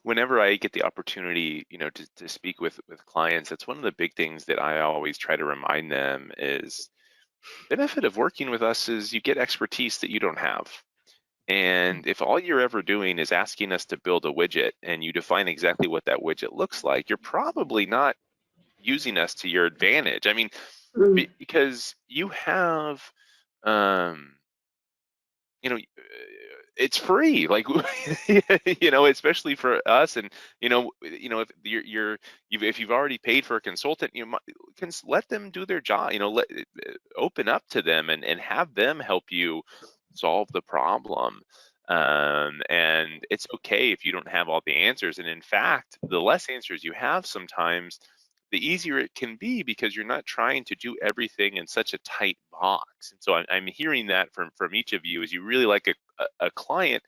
whenever I get the opportunity, to speak with clients, that's one of the big things that I always try to remind them is the benefit of working with us is you get expertise that you don't have. And if all you're ever doing is asking us to build a widget and you define exactly what that widget looks like, you're probably not using us to your advantage. I mean, because you have, um, it's free, like, especially for us. And if if you've already paid for a consultant, can let them do their job. Open up to them and have them help you solve the problem. And it's okay if you don't have all the answers. And in fact, the less answers you have sometimes, the easier it can be, because you're not trying to do everything in such a tight box. And so I'm hearing that from each of you, is you really like a client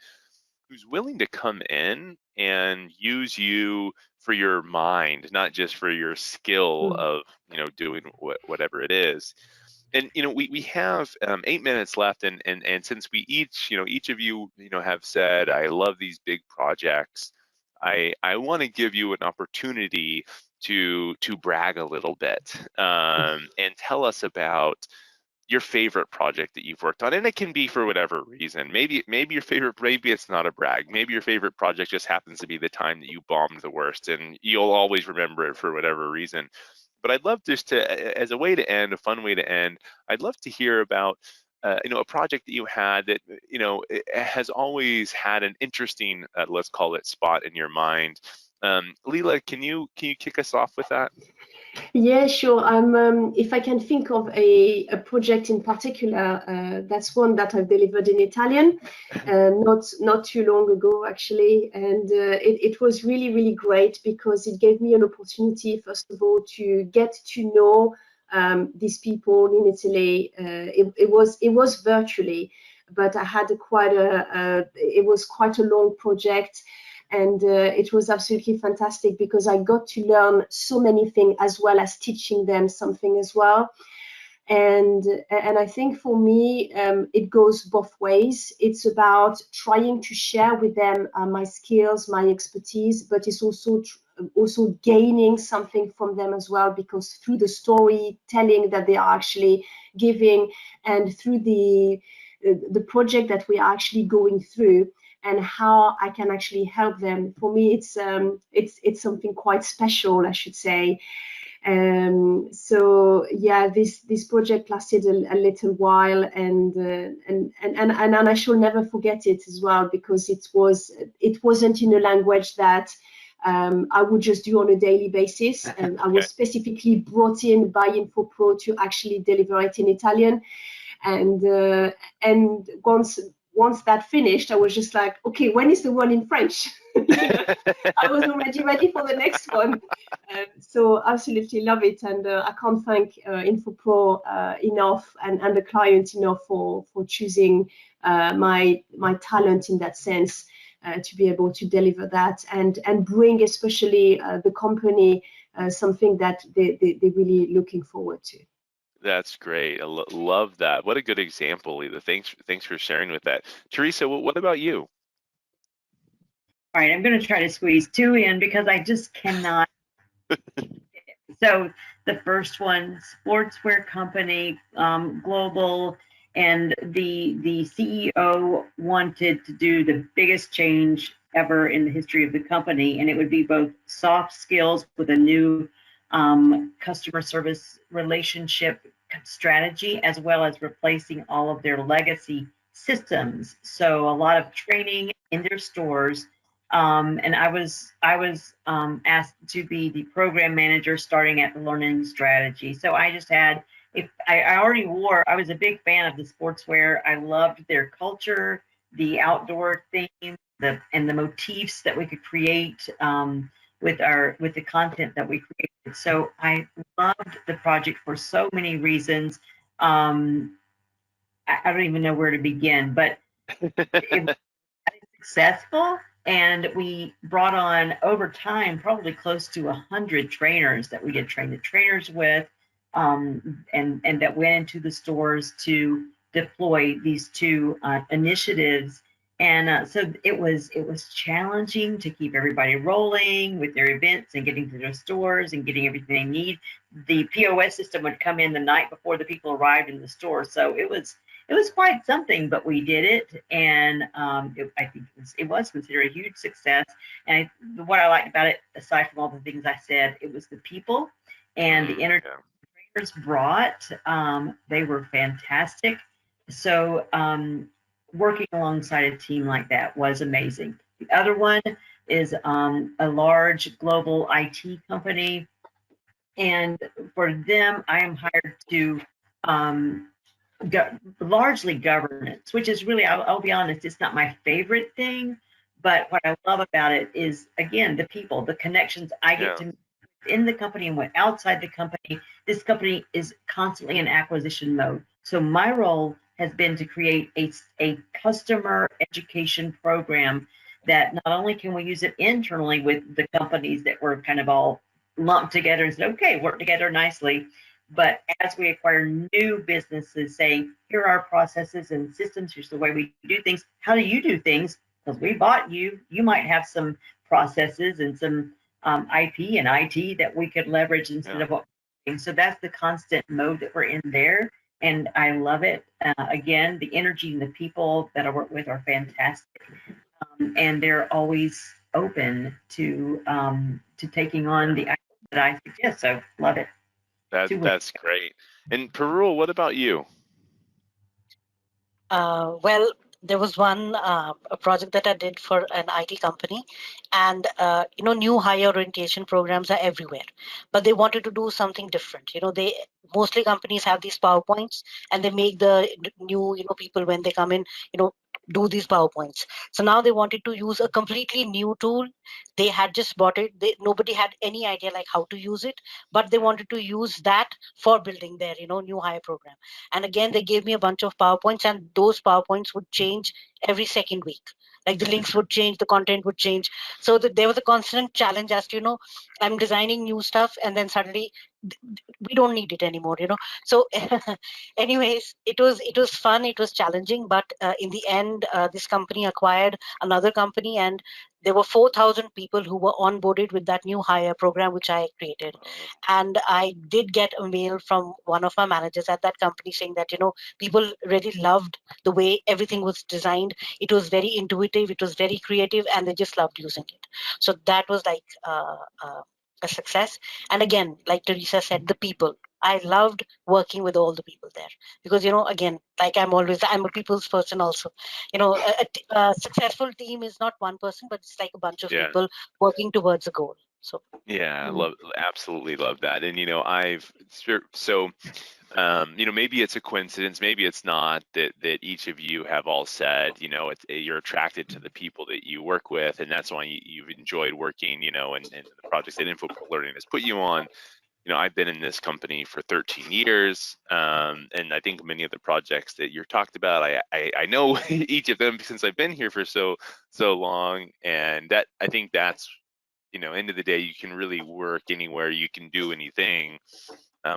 who's willing to come in and use you for your mind, not just for your skill of doing whatever it is. And we have 8 minutes left, and since we each of you have said, I love these big projects, I want to give you an opportunity to brag a little bit, and tell us about your favorite project that you've worked on. And it can be for whatever reason. Maybe your favorite, maybe it's not a brag. Maybe your favorite project just happens to be the time that you bombed the worst, and you'll always remember it for whatever reason. But I'd love just to, as a way to end, a fun way to end, I'd love to hear about a project that you had that it has always had an interesting, let's call it, spot in your mind. Leela, can you kick us off with that? Yeah, sure. If I can think of a project in particular, that's one that I've delivered in Italian, not too long ago actually, and it was really, really great because it gave me an opportunity, first of all, to get to know these people in Italy. It was virtually, but I had it was quite a long project. And it was absolutely fantastic because I got to learn so many things, as well as teaching them something as well. And I think for me, it goes both ways. It's about trying to share with them my skills, my expertise, but it's also gaining something from them as well, because through the storytelling that they are actually giving, and through the project that we are actually going through, and how I can actually help them. For me, it's something quite special, I should say. So yeah, this project lasted a little while, and I shall never forget it as well, because it wasn't in a language that I would just do on a daily basis. And I was specifically brought in by Infopro to actually deliver it in Italian. And once that finished, I was just like, okay, when is the one in French? I was already ready for the next one. So absolutely love it. And I can't thank Infopro enough, and the client enough for choosing my talent in that sense, to be able to deliver that and bring especially the company something that they're really looking forward to. That's great. I love that. What a good example, Leela. Thanks for sharing with that. Teresa, what about you? All right, I'm going to try to squeeze 2 in because I just cannot. So the first one, sportswear company, global, and the CEO wanted to do the biggest change ever in the history of the company, and it would be both soft skills with a new customer service relationship strategy, as well as replacing all of their legacy systems. So a lot of training in their stores. And I was asked to be the program manager starting at the learning strategy. So I just had, if I already wore, I was a big fan of the sportswear. I loved their culture, the outdoor theme, and the motifs that we could create with the content that we created. So I loved the project for so many reasons. I don't even know where to begin, but it was successful, and we brought on over time probably close to 100 trainers that we did train the trainers with, and that went into the stores to deploy these two initiatives. And so it was challenging to keep everybody rolling with their events and getting to their stores and getting everything they need. The POS system would come in the night before the people arrived in the store, so it was quite something, but we did it, and I think it was considered a huge success. And what I liked about it, aside from all the things I said, it was the people and the energy trainers brought. They were fantastic. So working alongside a team like that was amazing. The other one is a large global IT company, and for them, I am hired to largely governance, which is really, I'll be honest, it's not my favorite thing, but what I love about it is, again, the people, the connections I get to make in the company and what outside the company. This company is constantly in acquisition mode. So my role has been to create a customer education program that not only can we use it internally with the companies that we're kind of all lumped together and said, okay, work together nicely, but as we acquire new businesses, saying, here are our processes and systems, here's the way we do things. How do you do things? Because we bought you. You might have some processes and some IP and IT that we could leverage instead of what we're doing. So that's the constant mode that we're in there. And I love it. Again, the energy and the people that I work with are fantastic. And they're always open to taking on the ideas that I suggest. So love it. That's great. And Parul, what about you? Well, there was one a project that I did for an IT company, and new hire orientation programs are everywhere, but they wanted to do something different. They mostly companies have these PowerPoints, and they make the new people when they come in, do these PowerPoints. So now they wanted to use a completely new tool. They had just bought it. Nobody had any idea like how to use it, but they wanted to use that for building their new hire program. And again, they gave me a bunch of PowerPoints, and those PowerPoints would change every second week. Like the links would change, the content would change. So there was a constant challenge as to, I'm designing new stuff, and then suddenly we don't need it anymore. So anyways, it was fun, it was challenging, but in the end, this company acquired another company, and there were 4,000 people who were onboarded with that new hire program which I created. And I did get a mail from one of my managers at that company saying that people really loved the way everything was designed. It was very intuitive, it was very creative, and they just loved using it. So that was like a success. And again, like Teresa said, the people. I loved working with all the people there because, again, like I'm a people's person also. A successful team is not one person, but it's like a bunch of people working towards a goal. So yeah, absolutely love that. And maybe it's a coincidence, maybe it's not, that each of you have all said, you're attracted to the people that you work with, and that's why you've enjoyed working, and the projects that Infopro Learning has put you on. I've been in this company for 13 years, and I think many of the projects that you're talked about, I know each of them since I've been here for so long, and that I think that's, end of the day, you can really work anywhere, you can do anything,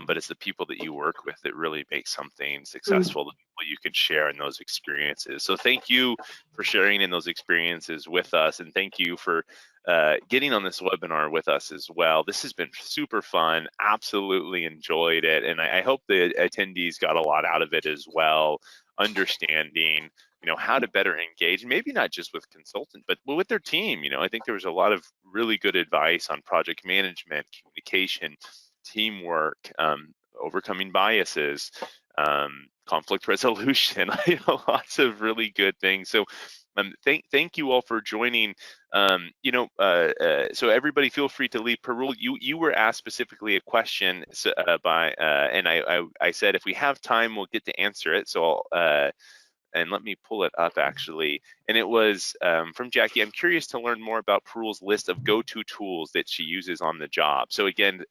but it's the people that you work with that really make something successful, the people you can share in those experiences. So thank you for sharing in those experiences with us, and thank you for getting on this webinar with us as well. This has been super fun, absolutely enjoyed it, and I hope the attendees got a lot out of it as well, understanding how to better engage, maybe not just with consultant, but with their team. I think there was a lot of really good advice on project management, communication, teamwork, overcoming biases, conflict resolution, lots of really good things. So thank you all for joining. So everybody feel free to leave. Parul, you were asked specifically a question and I said if we have time, we'll get to answer it. So and let me pull it up actually. And it was from Jackie. I'm curious to learn more about Parul's list of go-to tools that she uses on the job. So again,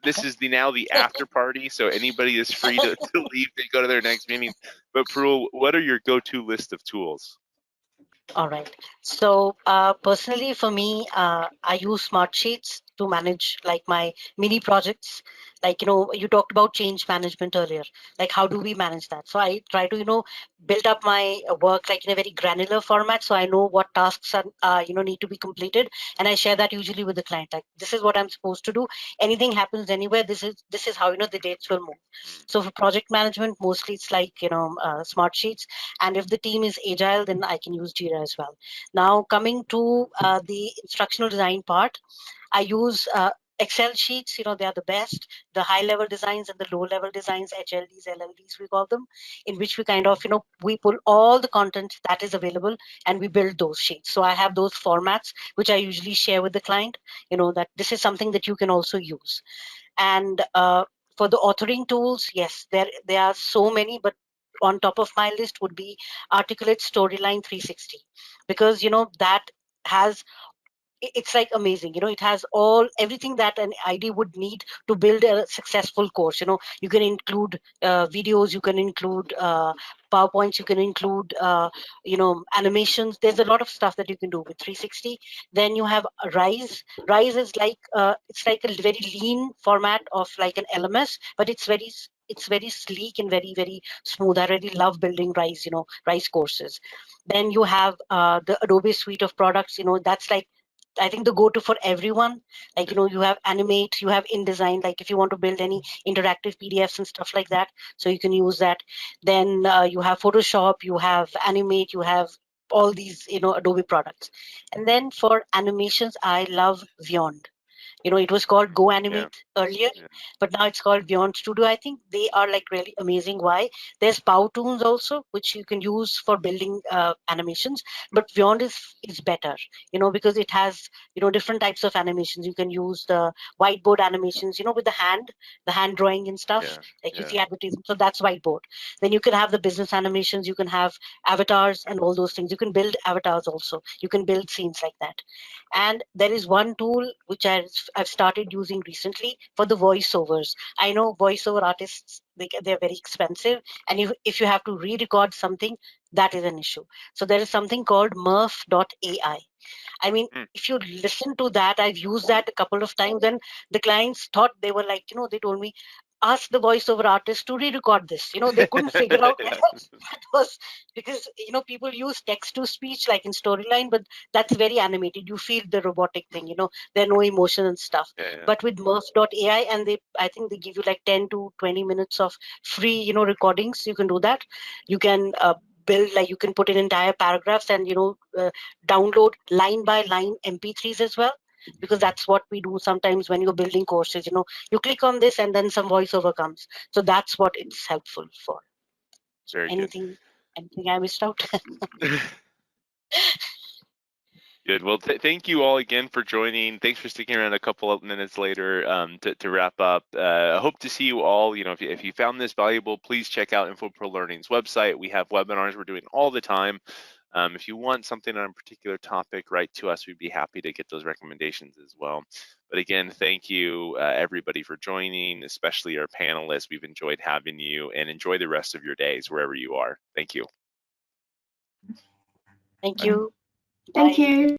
this is now the after party. So anybody is free to leave and go to their next meeting. But Parul, what are your go-to list of tools? All right. So personally, for me, I use smart sheets to manage like my mini projects. Like, you talked about change management earlier. Like, how do we manage that? So I try to, build up my work like in a very granular format. So I know what tasks are, need to be completed. And I share that usually with the client. Like, this is what I'm supposed to do. Anything happens anywhere. This is how, the dates will move. So for project management, mostly it's like, smart sheets. And if the team is agile, then I can use Jira as well. Now, coming to the instructional design part, I use Excel sheets. They are the best. The high-level designs and the low-level designs, HLDs, LLDs, we call them, in which we kind of, we pull all the content that is available and we build those sheets. So I have those formats, which I usually share with the client, that this is something that you can also use. And for the authoring tools, yes, there are so many, but on top of my list would be Articulate Storyline 360, because that has, it's like amazing. It has everything that an ID would need to build a successful course. You can include videos, you can include PowerPoints, you can include animations. There's a lot of stuff that you can do with 360. Then you have Rise. Rise is like it's like a very lean format of like an LMS, but it's very sleek and very, very smooth. I really love building Rise courses. Then you have the Adobe suite of products. That's like, I think, the go-to for everyone. Like, you have Animate, you have InDesign, like if you want to build any interactive PDFs and stuff like that, so you can use that. Then you have Photoshop, you have Animate, you have all these, Adobe products. And then for animations, I love Vyond. It was called Go Animate earlier, but now it's called Beyond Studio. I think they are like really amazing. Why? There's Powtoons also, which you can use for building animations, but Beyond is better, because it has, different types of animations. You can use the whiteboard animations, with the hand drawing and stuff, you see advertising. So that's whiteboard. Then you can have the business animations, you can have avatars and all those things. You can build avatars also. You can build scenes like that. And there is one tool which I've started using recently for the voiceovers. I know voiceover artists, they're very expensive. And if you have to re-record something, that is an issue. So there is something called Murph.ai. I mean, if you listen to that, I've used that a couple of times, and the clients thought, they were like, they told me, ask the voiceover artist to re-record this. They couldn't figure out what that was, because people use text to speech like in Storyline, but that's very animated. You feel the robotic thing. There are no emotion and stuff. But with Murph.ai, and I think they give you like 10 to 20 minutes of free recordings. You can do that. You can build, like, you can put in entire paragraphs and download line by line MP3s as well, because that's what we do sometimes when you're building courses. You click on this and then some voiceover comes. So that's what it's helpful for. Very anything I missed out? Good. Well, thank you all again for joining. Thanks for sticking around a couple of minutes later to wrap up. I hope to see you all. If you found this valuable, please check out Infopro Learning's website. We have webinars we're doing all the time. If you want something on a particular topic, write to us. We'd be happy to get those recommendations as well. But again, thank you everybody for joining, especially our panelists. We've enjoyed having you, and enjoy the rest of your days wherever you are. Thank you. Thank you. Thank you.